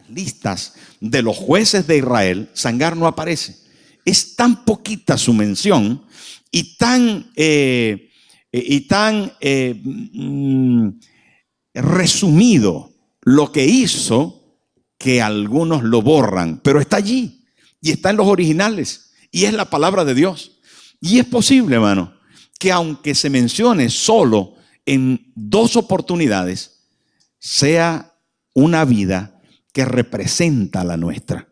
las listas de los jueces de Israel, Sangar no aparece. Es tan poquita su mención y tan resumido lo que hizo que algunos lo borran, pero está allí y está en los originales y es la palabra de Dios. Y es posible, hermano, que aunque se mencione solo en 2 oportunidades, sea una vida que representa la nuestra,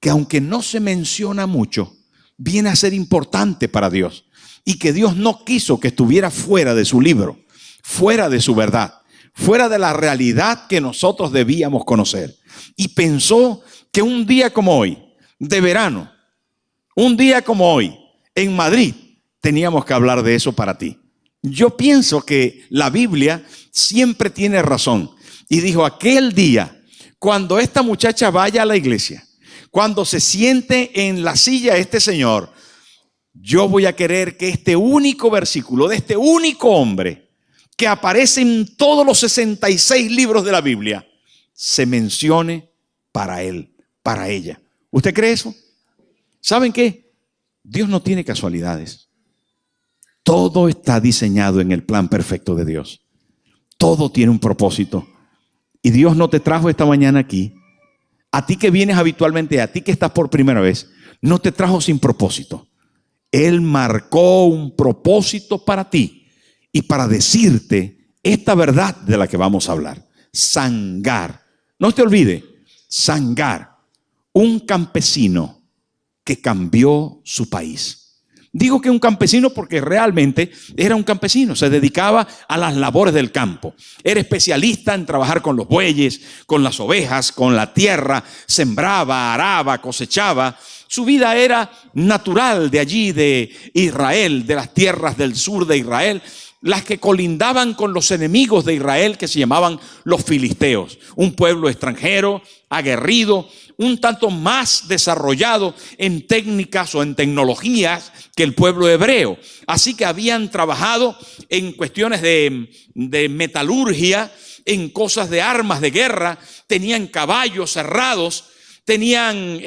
que aunque no se menciona mucho, viene a ser importante para Dios, y que Dios no quiso que estuviera fuera de su libro, fuera de su verdad, fuera de la realidad que nosotros debíamos conocer. Y pensó que un día como hoy, de verano, un día como hoy, en Madrid, teníamos que hablar de eso para ti. Yo pienso que la Biblia siempre tiene razón. Y dijo, aquel día, cuando esta muchacha vaya a la iglesia, cuando se siente en la silla este señor, yo voy a querer que este único versículo de este único hombre que aparece en todos los 66 libros de la Biblia se mencione para él, para ella. ¿Usted cree eso? ¿Saben qué? Dios no tiene casualidades. Todo está diseñado en el plan perfecto de Dios. Todo tiene un propósito. Y Dios no te trajo esta mañana aquí. A ti que vienes habitualmente, a ti que estás por primera vez, no te trajo sin propósito. Él marcó un propósito para ti y para decirte esta verdad de la que vamos a hablar. Sangar. No te olvide, Sangar, un campesino que cambió su país. Digo que un campesino porque realmente era un campesino, se dedicaba a las labores del campo. Era especialista en trabajar con los bueyes, con las ovejas, con la tierra, sembraba, araba, cosechaba. Su vida era natural de allí, de Israel, de las tierras del sur de Israel, las que colindaban con los enemigos de Israel que se llamaban los filisteos, un pueblo extranjero, aguerrido, un tanto más desarrollado en técnicas o en tecnologías que el pueblo hebreo. Así que habían trabajado en cuestiones de metalurgia, en cosas de armas de guerra, tenían caballos cerrados, tenían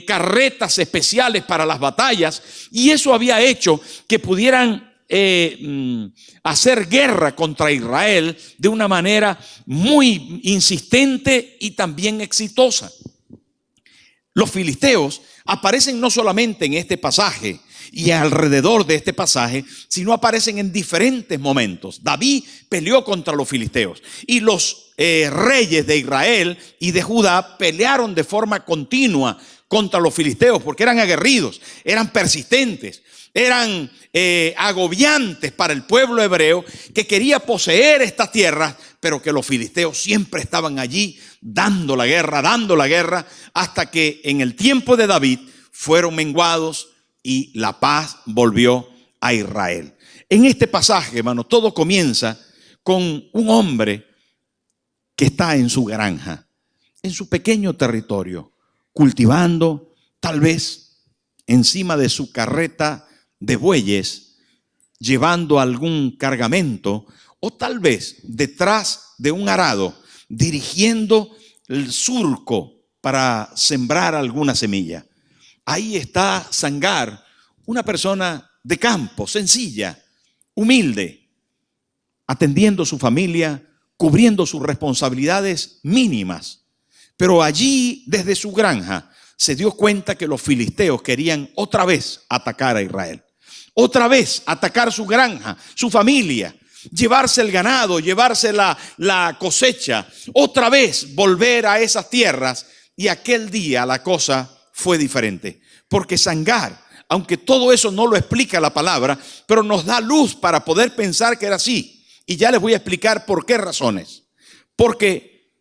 carretas especiales para las batallas, y eso había hecho que pudieran hacer guerra contra Israel de una manera muy insistente y también exitosa. Los filisteos aparecen no solamente en este pasaje y alrededor de este pasaje, sino aparecen en diferentes momentos. David peleó contra los filisteos y los reyes de Israel y de Judá pelearon de forma continua contra los filisteos porque eran aguerridos, eran persistentes, eran agobiantes para el pueblo hebreo que quería poseer estas tierras, pero que los filisteos siempre estaban allí dando la guerra, hasta que en el tiempo de David fueron menguados y la paz volvió a Israel. En este pasaje, hermano, todo comienza con un hombre que está en su granja, en su pequeño territorio, cultivando, tal vez encima de su carreta de bueyes, llevando algún cargamento, o tal vez detrás de un arado, dirigiendo el surco para sembrar alguna semilla. Ahí está Sangar, una persona de campo, sencilla, humilde, atendiendo su familia, cubriendo sus responsabilidades mínimas. Pero allí, desde su granja, se dio cuenta que los filisteos querían otra vez atacar a Israel. Otra vez atacar su granja, su familia, llevarse el ganado, llevarse la cosecha, otra vez volver a esas tierras. Y aquel día la cosa fue diferente, porque Sangar, aunque todo eso no lo explica la palabra, pero nos da luz para poder pensar que era así. Y ya les voy a explicar por qué razones. Porque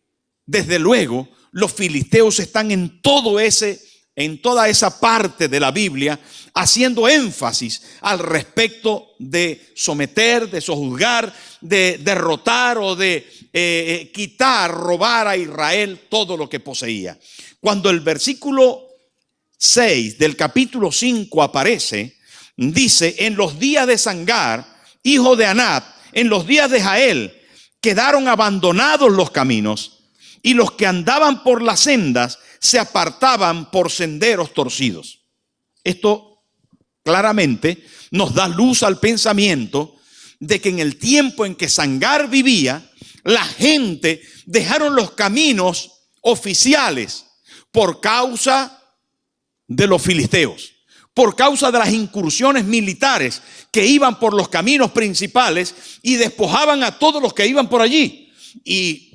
desde luego los filisteos están en toda esa parte de la Biblia haciendo énfasis al respecto de someter, de sojuzgar, de derrotar o de quitar, robar a Israel todo lo que poseía. Cuando el versículo 6 del capítulo 5 aparece, dice: en los días de Sangar, hijo de Anat, en los días de Jael, quedaron abandonados los caminos, y los que andaban por las sendas se apartaban por senderos torcidos. Esto claramente nos da luz al pensamiento de que en el tiempo en que Sangar vivía, la gente dejaron los caminos oficiales por causa de los filisteos, por causa de las incursiones militares que iban por los caminos principales y despojaban a todos los que iban por allí. Y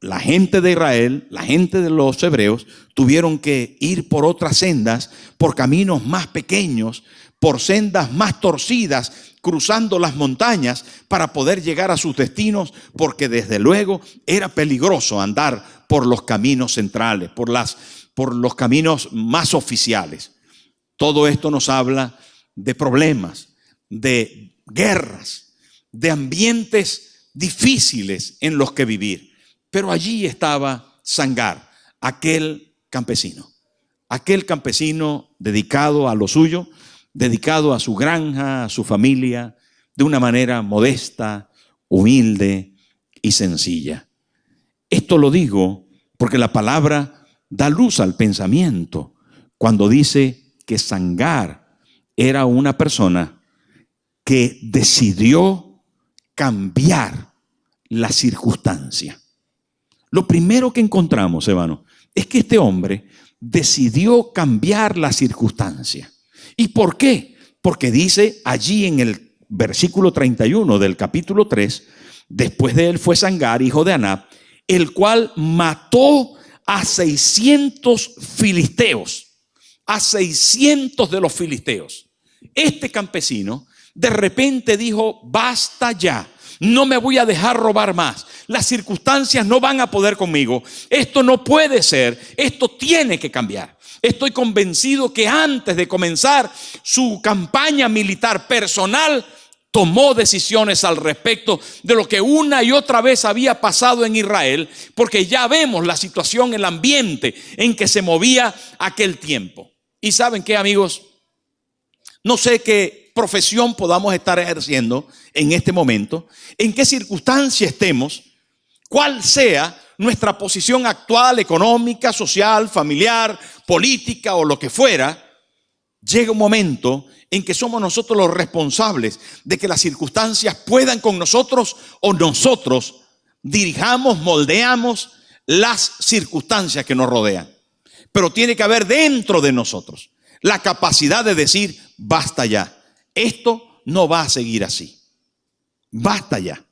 la gente de Israel, la gente de los hebreos, tuvieron que ir por otras sendas, por caminos más pequeños, por sendas más torcidas, cruzando las montañas para poder llegar a sus destinos, porque desde luego era peligroso andar por los caminos centrales, por los caminos más oficiales. Todo esto nos habla de problemas, de guerras, de ambientes difíciles en los que vivir. Pero allí estaba Sangar, aquel campesino dedicado a lo suyo, dedicado a su granja, a su familia, de una manera modesta, humilde y sencilla. Esto lo digo porque la palabra da luz al pensamiento cuando dice que Sangar era una persona que decidió cambiar la circunstancia. Lo primero que encontramos, hermano, es que este hombre decidió cambiar la circunstancia. ¿Y por qué? Porque dice allí en el versículo 31 del capítulo 3, después de él fue Sangar, hijo de Anab, el cual mató a 600 filisteos, a 600 de los filisteos. Este campesino de repente dijo: basta ya, no me voy a dejar robar más. Las circunstancias no van a poder conmigo. Esto no puede ser. Esto tiene que cambiar. Estoy convencido que antes de comenzar su campaña militar personal, tomó decisiones al respecto de lo que una y otra vez había pasado en Israel, porque ya vemos la situación, el ambiente en que se movía aquel tiempo. Y ¿saben qué, amigos? No sé qué profesión podamos estar ejerciendo en este momento, en qué circunstancia estemos, cuál sea nuestra posición actual, económica, social, familiar, política o lo que fuera. Llega un momento en que somos nosotros los responsables de que las circunstancias puedan con nosotros o nosotros dirijamos, moldeamos las circunstancias que nos rodean. Pero tiene que haber dentro de nosotros la capacidad de decir: basta ya, esto no va a seguir así, basta ya.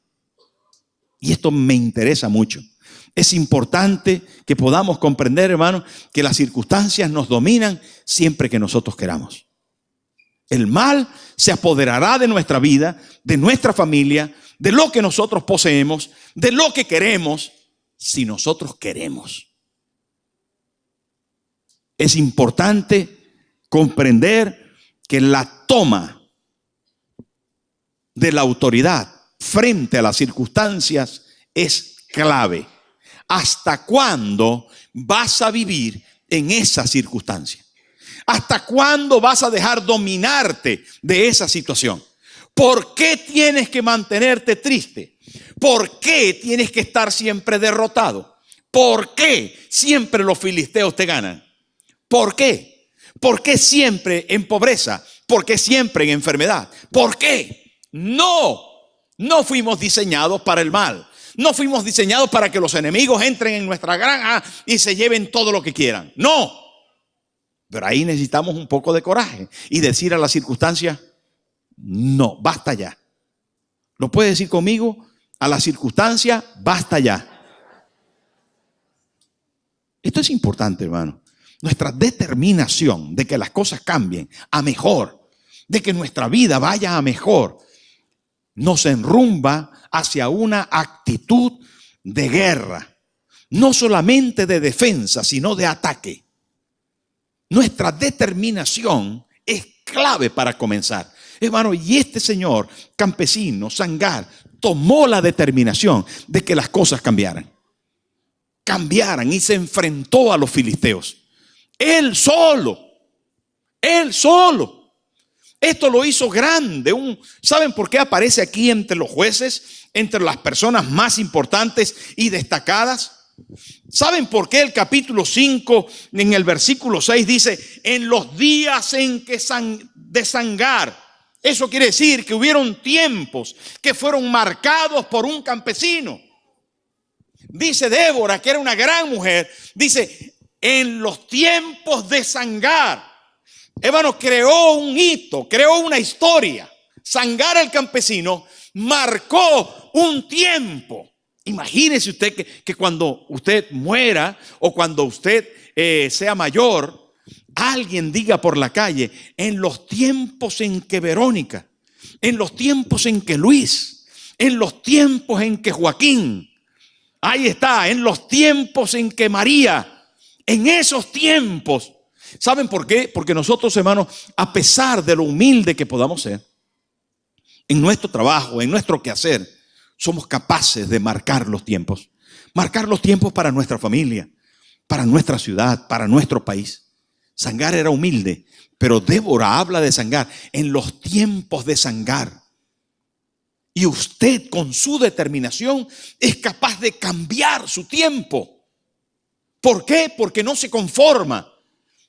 Y esto me interesa mucho. Es importante que podamos comprender, hermano, que las circunstancias nos dominan siempre que nosotros queramos. El mal se apoderará de nuestra vida, de nuestra familia, de lo que nosotros poseemos, de lo que queremos, si nosotros queremos. Es importante comprender que la toma de la autoridad frente a las circunstancias es clave. ¿Hasta cuándo vas a vivir en esa circunstancia? ¿Hasta cuándo vas a dejar dominarte de esa situación? ¿Por qué tienes que mantenerte triste? ¿Por qué tienes que estar siempre derrotado? ¿Por qué siempre los filisteos te ganan? ¿Por qué? ¿Por qué siempre en pobreza? ¿Por qué siempre en enfermedad? ¿Por qué? No fuimos diseñados para el mal. No fuimos diseñados para que los enemigos entren en nuestra granja y se lleven todo lo que quieran. No. Pero ahí necesitamos un poco de coraje y decir a la circunstancia: no, basta ya. ¿Lo puede decir conmigo? A la circunstancia: basta ya. Esto es importante, hermano. Nuestra determinación de que las cosas cambien a mejor, de que nuestra vida vaya a mejor, nos enrumba hacia una actitud de guerra, no solamente de defensa, sino de ataque. Nuestra determinación es clave para comenzar. Hermano, y este señor campesino, Sangar, tomó la determinación de que las cosas cambiaran y se enfrentó a los filisteos. Él solo. Esto lo hizo grande. ¿Saben por qué aparece aquí entre los jueces, entre las personas más importantes y destacadas? ¿Saben por qué el capítulo 5 en el versículo 6 dice, en los días en que de Sangar? Eso quiere decir que hubieron tiempos que fueron marcados por un campesino. Dice Débora, que era una gran mujer, dice, en los tiempos de Sangar. Hermano, creó un hito, creó una historia. Sangar, el campesino, marcó un tiempo. Imagínese usted que cuando usted muera o cuando usted sea mayor, alguien diga por la calle, en los tiempos en que Verónica, en los tiempos en que Luis, en los tiempos en que Joaquín, ahí está, en los tiempos en que María, en esos tiempos. ¿Saben por qué? Porque nosotros, hermanos, a pesar de lo humilde que podamos ser, en nuestro trabajo, en nuestro quehacer, somos capaces de marcar los tiempos para nuestra familia, para nuestra ciudad, para nuestro país. Sangar era humilde, pero Débora habla de Sangar, en los tiempos de Sangar. Y usted con su determinación es capaz de cambiar su tiempo. ¿Por qué? Porque no se conforma,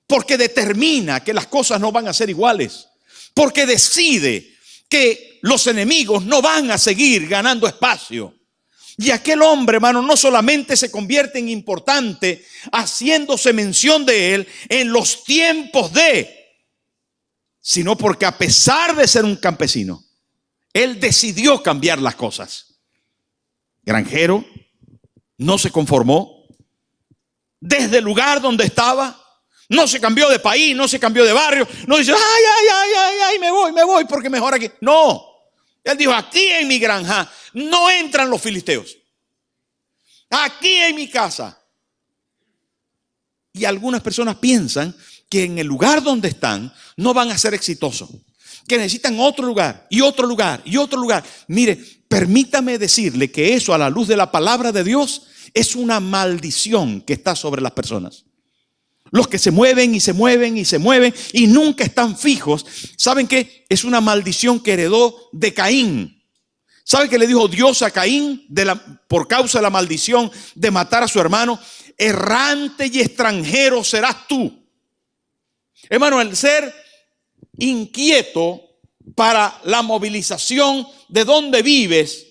porque determina que las cosas no van a ser iguales, porque decide que los enemigos no van a seguir ganando espacio. Y aquel hombre, hermano, no solamente se convierte en importante haciéndose mención de él en los tiempos sino porque a pesar de ser un campesino, él decidió cambiar las cosas. Granjero, no se conformó. Desde el lugar donde estaba, no se cambió de país, no se cambió de barrio. No dice, ay, me voy porque mejor aquí. No, él dijo, aquí en mi granja no entran los filisteos. Aquí en mi casa. Y algunas personas piensan que en el lugar donde están no van a ser exitosos, que necesitan otro lugar y otro lugar y otro lugar. Mire, permítame decirle que eso, a la luz de la palabra de Dios, es una maldición que está sobre las personas. Los que se mueven y se mueven y se mueven y nunca están fijos, ¿saben qué? Es una maldición que heredó de Caín. ¿Sabe qué le dijo Dios a Caín por causa de la maldición de matar a su hermano? Errante y extranjero serás tú. Hermano, el ser inquieto para la movilización de dónde vives,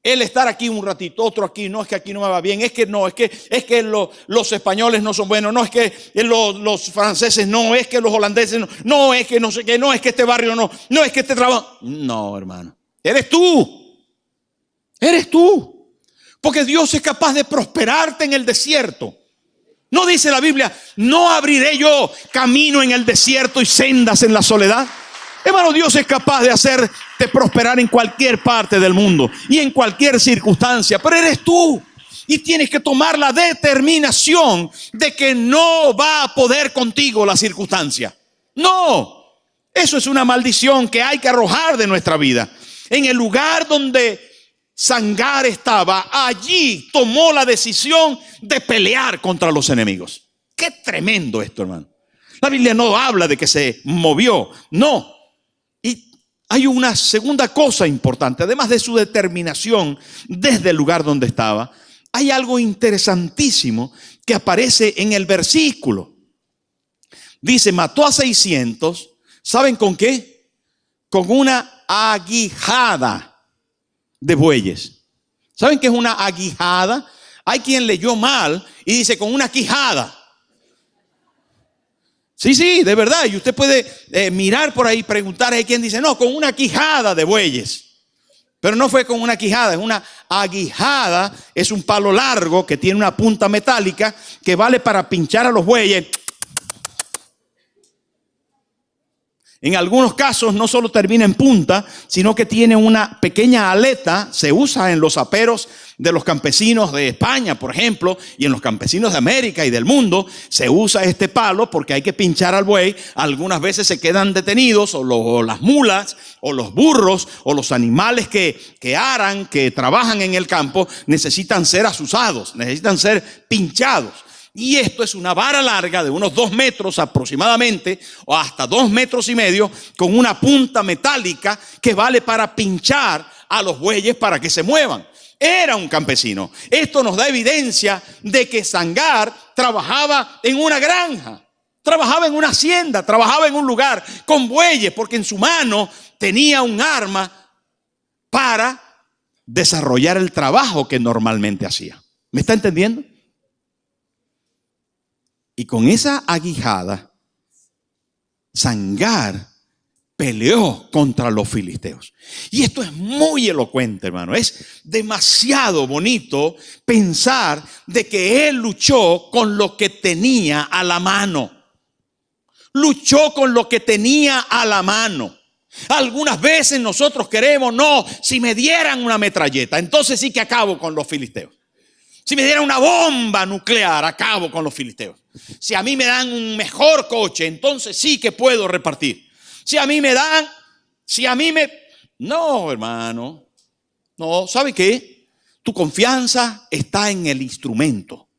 el estar aquí un ratito, otro aquí, no es que aquí no me va bien, es que los españoles no son buenos, no es que los franceses no, es que los holandeses no es que no sé qué, no es que este barrio no es que este trabajo. No, hermano, eres tú. Porque Dios es capaz de prosperarte en el desierto. ¿No dice la Biblia, no abriré yo camino en el desierto y sendas en la soledad? Hermano, Dios es capaz de hacerte prosperar en cualquier parte del mundo y en cualquier circunstancia, pero eres tú. Y tienes que tomar la determinación de que no va a poder contigo la circunstancia. No, eso es una maldición que hay que arrojar de nuestra vida. En el lugar donde Sangar estaba, allí tomó la decisión de pelear contra los enemigos. Qué tremendo esto, hermano. La Biblia no habla de que se movió, no. Y hay una segunda cosa importante, además de su determinación desde el lugar donde estaba, hay algo interesantísimo que aparece en el versículo. Dice, mató a 600, ¿saben con qué? Con una aguijada de bueyes. ¿Saben qué es una aguijada? Hay quien leyó mal y dice con una quijada. Sí, de verdad. Y usted puede mirar por ahí, preguntar, hay quien dice, no, con una quijada de bueyes. Pero no fue con una quijada, es una aguijada, es un palo largo que tiene una punta metálica que vale para pinchar a los bueyes. En algunos casos no solo termina en punta, sino que tiene una pequeña aleta. Se usa en los aperos de los campesinos de España, por ejemplo, y en los campesinos de América y del mundo. Se usa este palo porque hay que pinchar al buey. Algunas veces se quedan detenidos, o las mulas, o los burros, o los animales que aran, que trabajan en el campo, necesitan ser asusados, necesitan ser pinchados. Y esto es una vara larga de unos 2 metros aproximadamente, o hasta 2 metros y medio, con una punta metálica que vale para pinchar a los bueyes para que se muevan. Era un campesino. Esto nos da evidencia de que Sangar trabajaba en una granja, trabajaba en una hacienda, trabajaba en un lugar con bueyes, porque en su mano tenía un arma para desarrollar el trabajo que normalmente hacía. ¿Me está entendiendo? Y con esa aguijada, Sangar peleó contra los filisteos. Y esto es muy elocuente, hermano. Es demasiado bonito pensar de que él luchó con lo que tenía a la mano. Luchó con lo que tenía a la mano. Algunas veces nosotros queremos, no, si me dieran una metralleta, entonces sí que acabo con los filisteos. Si me dieran una bomba nuclear, acabo con los filisteos. Si a mí me dan un mejor coche, entonces sí que puedo repartir. No, hermano. No, ¿sabe qué? Tu confianza está en el instrumento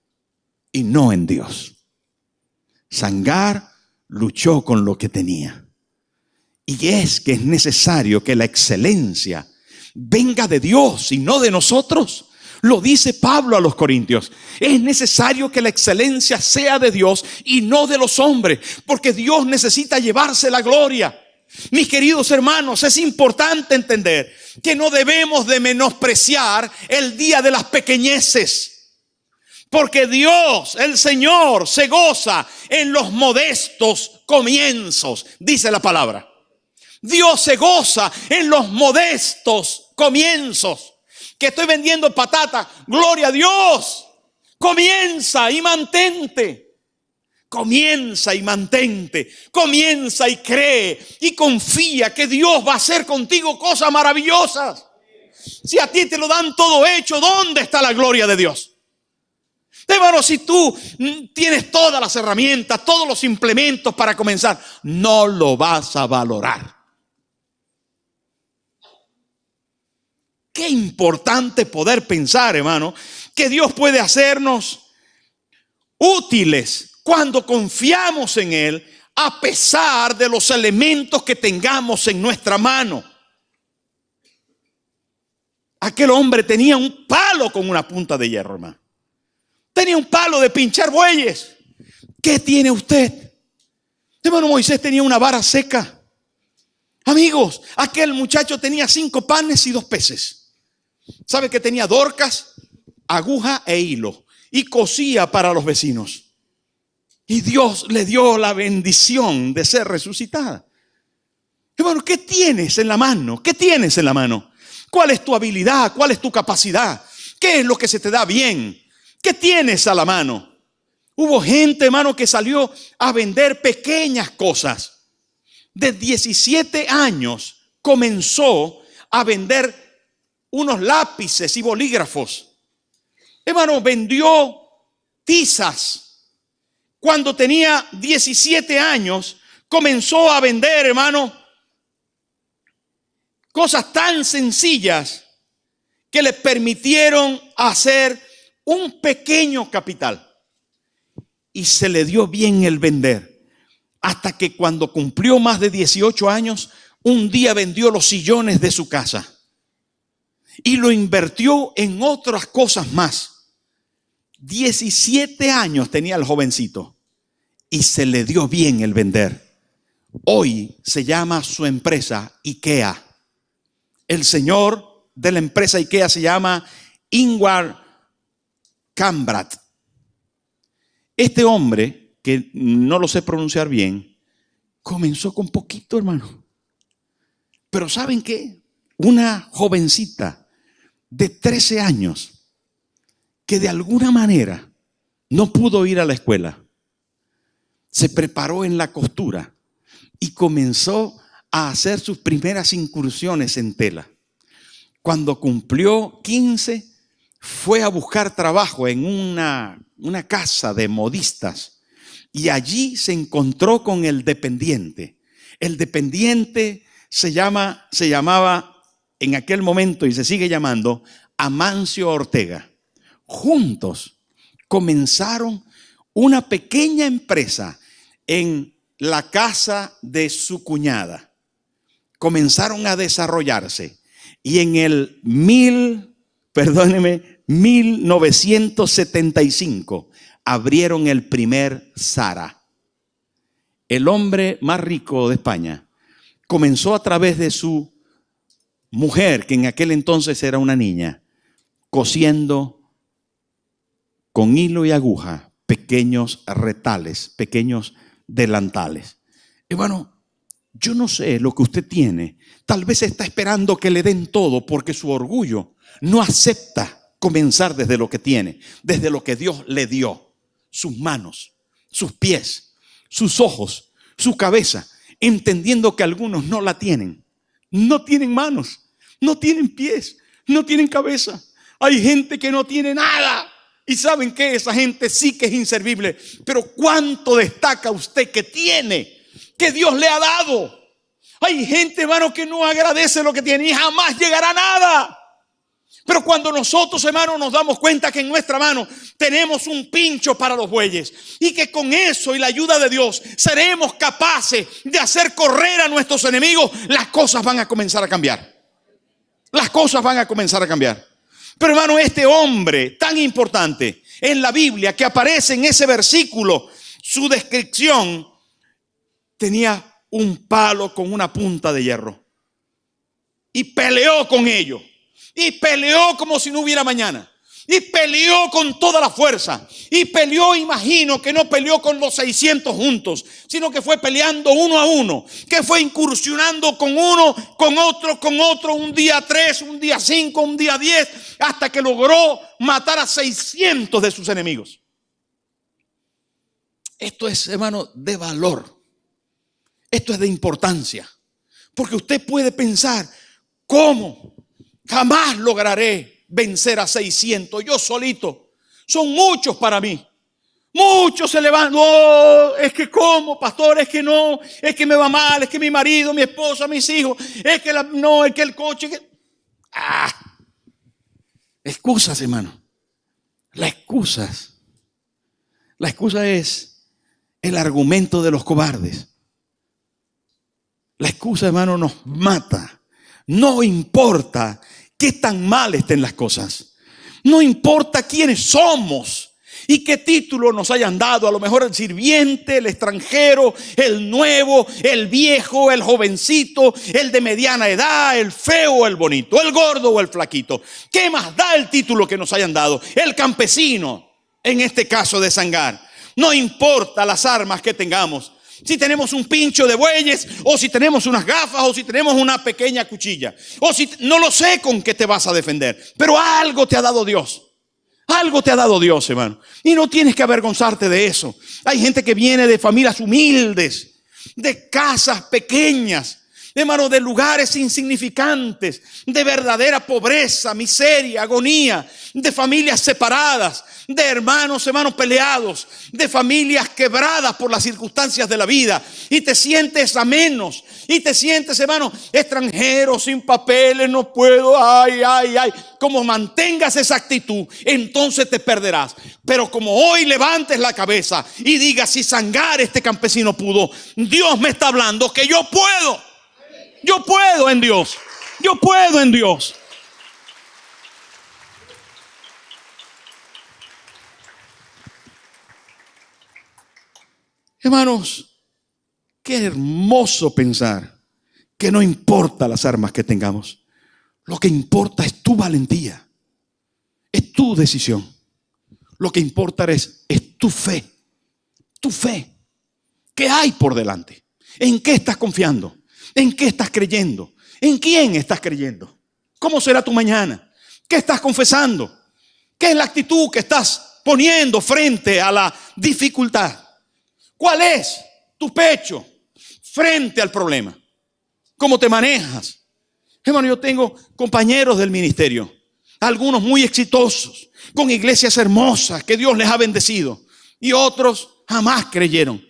y no en Dios. Sangar luchó con lo que tenía. Y es que es necesario que la excelencia venga de Dios y no de nosotros. Lo dice Pablo a los Corintios. Es necesario que la excelencia sea de Dios y no de los hombres, porque Dios necesita llevarse la gloria. Mis queridos hermanos, es importante entender que no debemos de menospreciar el día de las pequeñeces, porque Dios, el Señor, se goza en los modestos comienzos, dice la palabra. Dios se goza en los modestos comienzos. Que estoy vendiendo patata, gloria a Dios. Comienza y mantente. Comienza y mantente. Comienza y cree y confía que Dios va a hacer contigo cosas maravillosas. Si a ti te lo dan todo hecho, ¿dónde está la gloria de Dios? Hermano, si tú tienes todas las herramientas, todos los implementos para comenzar, no lo vas a valorar. Qué importante poder pensar, hermano, que Dios puede hacernos útiles cuando confiamos en Él, a pesar de los elementos que tengamos en nuestra mano. Aquel hombre tenía un palo con una punta de hierro, hermano. Tenía un palo de pinchar bueyes. ¿Qué tiene usted? Hermano, Moisés tenía una vara seca. Amigos, aquel muchacho tenía 5 panes y 2 peces. ¿Sabe que tenía Dorcas, aguja e hilo? Y cosía para los vecinos. Y Dios le dio la bendición de ser resucitada. Hermano, ¿qué tienes en la mano? ¿Qué tienes en la mano? ¿Cuál es tu habilidad? ¿Cuál es tu capacidad? ¿Qué es lo que se te da bien? ¿Qué tienes a la mano? Hubo gente, hermano, que salió a vender pequeñas cosas. De 17 años comenzó a vender unos lápices y bolígrafos. Hermano, vendió tizas. Cuando tenía 17 años, comenzó a vender, hermano, cosas tan sencillas que le permitieron hacer un pequeño capital. Y se le dio bien el vender. Hasta que cuando cumplió más de 18 años, un día vendió los sillones de su casa. Y lo invirtió en otras cosas más. 17 años tenía el jovencito y se le dio bien el vender. Hoy se llama su empresa IKEA. El señor de la empresa IKEA se llama Ingvar Kamprad. Este hombre, que no lo sé pronunciar bien, comenzó con poquito, hermano. Pero ¿saben qué? Una jovencita de 13 años que de alguna manera no pudo ir a la escuela, se preparó en la costura y comenzó a hacer sus primeras incursiones en tela. Cuando cumplió 15, fue a buscar trabajo en una casa de modistas y allí se encontró con el dependiente. El dependiente se llamaba en aquel momento y se sigue llamando Amancio Ortega. Juntos comenzaron una pequeña empresa en la casa de su cuñada. Comenzaron a desarrollarse y en el perdóneme, 1975, abrieron el primer Zara. El hombre más rico de España comenzó a través de su mujer, que en aquel entonces era una niña, cosiendo con hilo y aguja pequeños retales, pequeños delantales. Hermano, yo no sé lo que usted tiene. Tal vez está esperando que le den todo porque su orgullo no acepta comenzar desde lo que tiene, desde lo que Dios le dio. Sus manos, sus pies, sus ojos, su cabeza, entendiendo que algunos no la tienen. No tienen manos, no tienen pies, no tienen cabeza. Hay gente que no tiene nada. Y ¿saben qué? Esa gente sí que es inservible. Pero ¿cuánto destaca usted que tiene? Que Dios le ha dado. Hay gente, hermano, que no agradece lo que tiene y jamás llegará a nada. Pero cuando nosotros, hermano, nos damos cuenta que en nuestra mano tenemos un pincho para los bueyes y que con eso y la ayuda de Dios seremos capaces de hacer correr a nuestros enemigos, las cosas van a comenzar a cambiar. Las cosas van a comenzar a cambiar. Pero hermano, este hombre tan importante en la Biblia que aparece en ese versículo, su descripción, tenía un palo con una punta de hierro y peleó con ello. Y peleó como si no hubiera mañana. Y peleó con toda la fuerza. Y peleó, imagino que no peleó con los 600 juntos, sino que fue peleando uno a uno. Que fue incursionando con uno, con otro, un día 3, un día 5, un día 10, hasta que logró matar a 600 de sus enemigos. Esto es, hermano, de valor. Esto es de importancia. Porque usted puede pensar, ¿cómo? Jamás lograré vencer a 600. Yo solito. Son muchos para mí. Muchos se levantan. Oh, es que ¿cómo, pastor? Es que no. Es que me va mal. Es que mi marido, mi esposa, mis hijos. Es que no, es que el coche. Excusas, hermano. Las excusas. La excusa es el argumento de los cobardes. La excusa, hermano, nos mata. No importa qué tan mal estén las cosas. No importa quiénes somos y qué título nos hayan dado. A lo mejor el sirviente, el extranjero, el nuevo, el viejo, el jovencito, el de mediana edad, el feo o el bonito, el gordo o el flaquito. ¿Qué más da el título que nos hayan dado? El campesino, en este caso de Sangar. No importa las armas que tengamos. Si tenemos un pincho de bueyes, o si tenemos unas gafas, o si tenemos una pequeña cuchilla, o si no lo sé con qué te vas a defender, pero algo te ha dado Dios. Algo te ha dado Dios, hermano. Y no tienes que avergonzarte de eso. Hay gente que viene de familias humildes, de casas pequeñas, hermano, de lugares insignificantes, de verdadera pobreza, miseria, agonía, de familias separadas, de hermanos peleados, de familias quebradas por las circunstancias de la vida, y te sientes a menos, y te sientes, hermano, extranjero, sin papeles, no puedo, ay. Como mantengas esa actitud, entonces te perderás. Pero como hoy levantes la cabeza y digas, si Sangar, este campesino, pudo, Dios me está hablando que yo puedo. Yo puedo en Dios. Yo puedo en Dios. Hermanos, qué hermoso pensar que no importa las armas que tengamos. Lo que importa es tu valentía. Es tu decisión. Lo que importa es tu fe. Tu fe. ¿Qué hay por delante? ¿En qué estás confiando? ¿En qué estás creyendo? ¿En quién estás creyendo? ¿Cómo será tu mañana? ¿Qué estás confesando? ¿Qué es la actitud que estás poniendo frente a la dificultad? ¿Cuál es tu pecho frente al problema? ¿Cómo te manejas? Hermano, yo tengo compañeros del ministerio, algunos muy exitosos, con iglesias hermosas que Dios les ha bendecido, y otros jamás creyeron.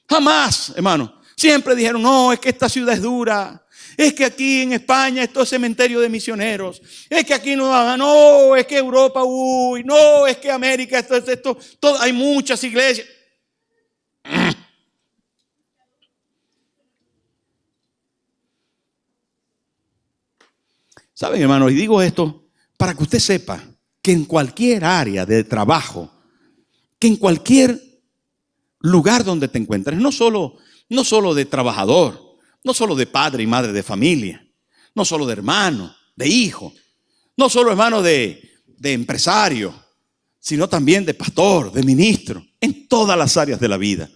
Jamás, hermano. Siempre dijeron, no, es que esta ciudad es dura. Es que aquí en España esto es cementerio de misioneros. Es que aquí no, es que Europa, no, es que América, esto, todo, hay muchas iglesias. ¿Saben, hermano? Y digo esto para que usted sepa que en cualquier área de trabajo, que en cualquier lugar donde te encuentres, no solo de trabajador, no solo de padre y madre de familia, no solo de hermano, de hijo, no solo hermano de empresario, sino también de pastor, de ministro, en todas las áreas de la vida.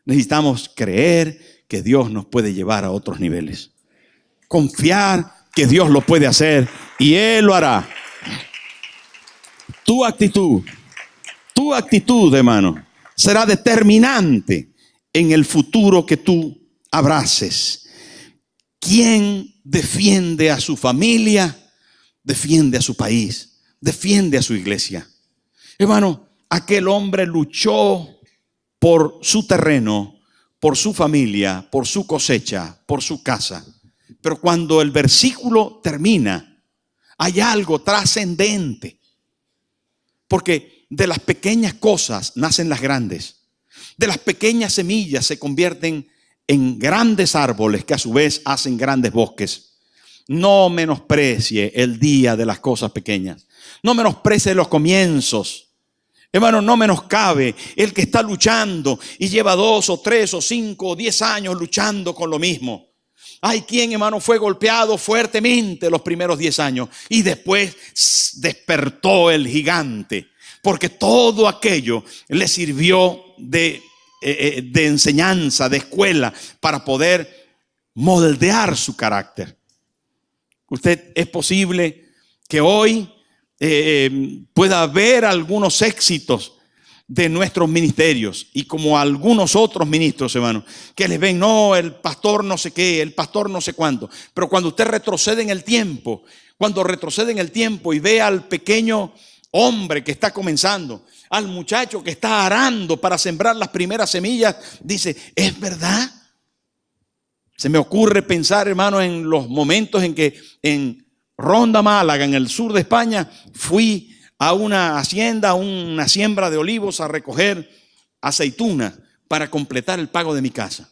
Necesitamos creer que Dios nos puede llevar a otros niveles. Confiar que Dios lo puede hacer y Él lo hará. Tu actitud, hermano, será determinante en el futuro que tú abraces. ¿Quién defiende a su familia? Defiende a su país, defiende a su iglesia. Hermano, aquel hombre luchó por su terreno, por su familia, por su cosecha, por su casa. Pero cuando el versículo termina, hay algo trascendente. Porque de las pequeñas cosas nacen las grandes. De las pequeñas semillas se convierten en grandes árboles que a su vez hacen grandes bosques. No menosprecie el día de las cosas pequeñas. No menosprecie los comienzos. Hermano, no menoscabe el que está luchando y lleva 2 o 3 o 5 o 10 años luchando con lo mismo. Hay quien, hermano, fue golpeado fuertemente los primeros 10 años y después despertó el gigante, porque todo aquello le sirvió de enseñanza, de escuela, para poder moldear su carácter. Usted, es posible que hoy pueda ver algunos éxitos de nuestros ministerios y como algunos otros ministros, hermano, que les ven, no, el pastor no sé qué, el pastor no sé cuánto. Pero cuando usted retrocede en el tiempo, y ve al pequeño hombre que está comenzando, al muchacho que está arando para sembrar las primeras semillas, dice, ¿es verdad? Se me ocurre pensar, hermano, en los momentos en que en Ronda, Málaga, en el sur de España, fui a una hacienda, a una siembra de olivos, a recoger aceitunas para completar el pago de mi casa.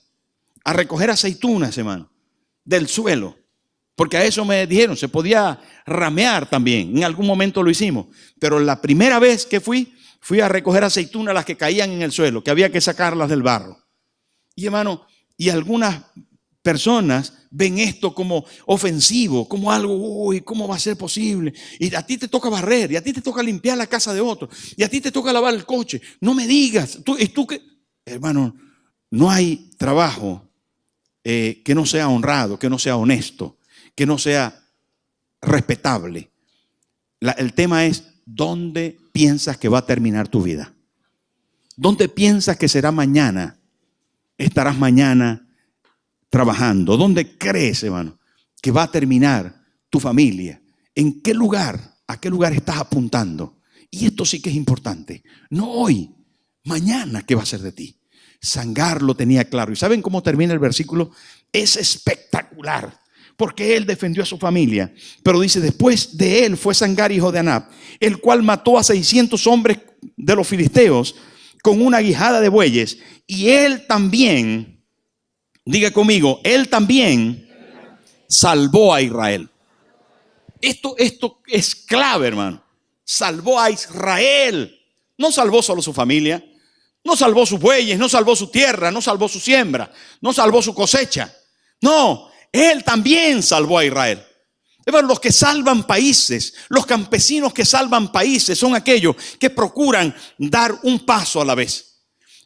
A recoger aceitunas, hermano, del suelo. Porque a eso me dijeron, se podía ramear también. En algún momento lo hicimos. Pero la primera vez que fui a recoger aceitunas, las que caían en el suelo, que había que sacarlas del barro. Y hermano, y algunas personas ven esto como ofensivo, como algo, uy, ¿cómo va a ser posible? Y a ti te toca barrer, y a ti te toca limpiar la casa de otro, y a ti te toca lavar el coche. No me digas, tú que, hermano, no hay trabajo que no sea honrado, que no sea honesto, que no sea respetable. El tema es, ¿dónde piensas que va a terminar tu vida? ¿Dónde piensas que será mañana? ¿Estarás mañana trabajando? ¿Dónde crees, hermano, que va a terminar tu familia? ¿En qué lugar? ¿A qué lugar estás apuntando? Y esto sí que es importante. No hoy, mañana, ¿qué va a ser de ti? Sangar lo tenía claro. ¿Y saben cómo termina el versículo? Es espectacular, porque él defendió a su familia. Pero dice, después de él fue Sangar, hijo de Anab, el cual mató a 600 hombres de los filisteos con una guijada de bueyes. Y él también, diga conmigo, él también salvó a Israel. Esto es clave, hermano. Salvó a Israel. No salvó solo su familia, no salvó sus bueyes, no salvó su tierra, no salvó su siembra, no salvó su cosecha. No, él también salvó a Israel. Hermano, los que salvan países, los campesinos que salvan países son aquellos que procuran dar un paso a la vez.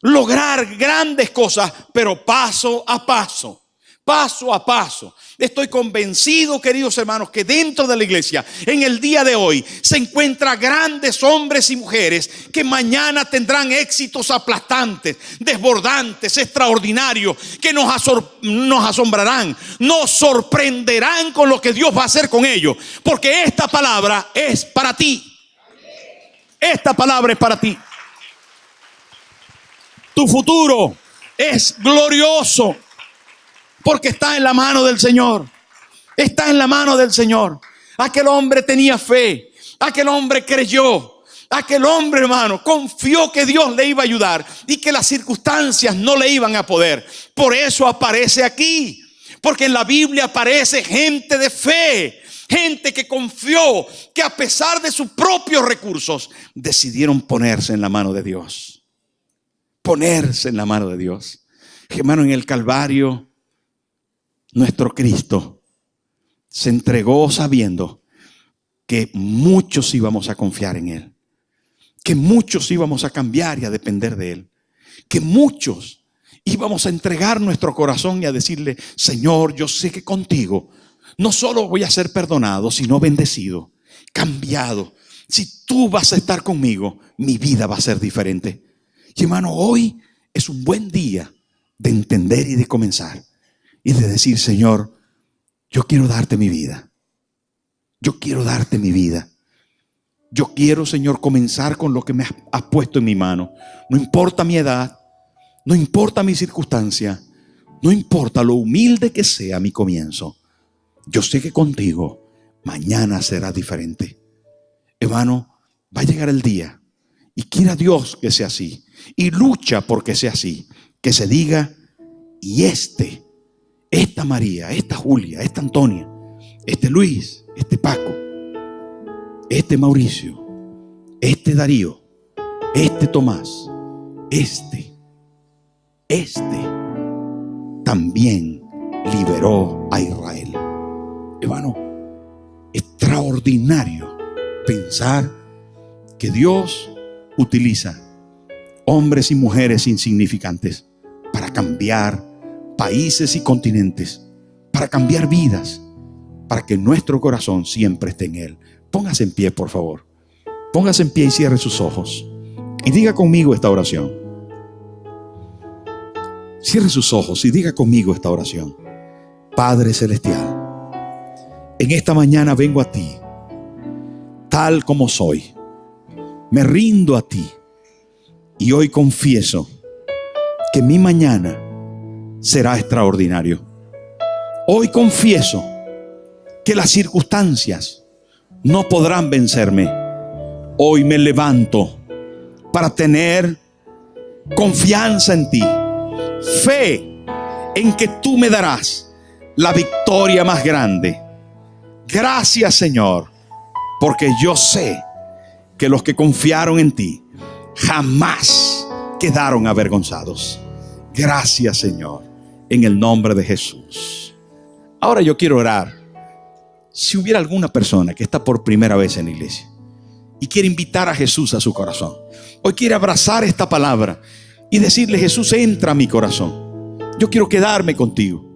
Lograr grandes cosas, pero paso a paso. Paso a paso. Estoy convencido, queridos hermanos, que dentro de la iglesia, en el día de hoy, se encuentran grandes hombres y mujeres que mañana tendrán éxitos aplastantes, desbordantes, extraordinarios, que nos asombrarán, nos sorprenderán con lo que Dios va a hacer con ellos. Porque esta palabra es para ti. Esta palabra es para ti. Tu futuro es glorioso. Porque está en la mano del Señor. Está en la mano del Señor. Aquel hombre tenía fe. Aquel hombre creyó. Aquel hombre, hermano, confió que Dios le iba a ayudar y que las circunstancias no le iban a poder. Por eso aparece aquí. Porque en la Biblia aparece gente de fe. Gente que confió, que a pesar de sus propios recursos, decidieron ponerse en la mano de Dios. Ponerse en la mano de Dios. Hermano, en el Calvario, nuestro Cristo se entregó sabiendo que muchos íbamos a confiar en Él, que muchos íbamos a cambiar y a depender de Él, que muchos íbamos a entregar nuestro corazón y a decirle: Señor, yo sé que contigo no solo voy a ser perdonado, sino bendecido, cambiado. Si tú vas a estar conmigo, mi vida va a ser diferente. Y hermano, hoy es un buen día de entender y de comenzar y de decir: Señor, yo quiero darte mi vida. Yo quiero darte mi vida. Yo quiero, Señor, comenzar con lo que me has puesto en mi mano. No importa mi edad, no importa mi circunstancia, no importa lo humilde que sea mi comienzo. Yo sé que contigo mañana será diferente. Hermano, va a llegar el día, y quiera Dios que sea así, y lucha porque sea así, que se diga: y esta María, esta Julia, esta Antonia, este Luis, este Paco, este Mauricio, este Darío, este Tomás, este también liberó a Israel. Hermano, extraordinario pensar que Dios utiliza hombres y mujeres insignificantes para cambiar países y continentes, para cambiar vidas, para que nuestro corazón siempre esté en Él. Póngase en pie, por favor. Póngase en pie y cierre sus ojos y diga conmigo esta oración. Cierre sus ojos y diga conmigo esta oración. Padre Celestial, en esta mañana vengo a ti, tal como soy. Me rindo a ti y hoy confieso que mi mañana será extraordinario. Hoy confieso que las circunstancias no podrán vencerme. Hoy me levanto para tener confianza en ti, fe en que tú me darás la victoria más grande. Gracias, Señor, porque yo sé que los que confiaron en ti jamás quedaron avergonzados. Gracias, Señor, en el nombre de Jesús. Ahora yo quiero orar. Si hubiera alguna persona que está por primera vez en la iglesia y quiere invitar a Jesús a su corazón, hoy quiere abrazar esta palabra y decirle: Jesús, entra a mi corazón. Yo quiero quedarme contigo.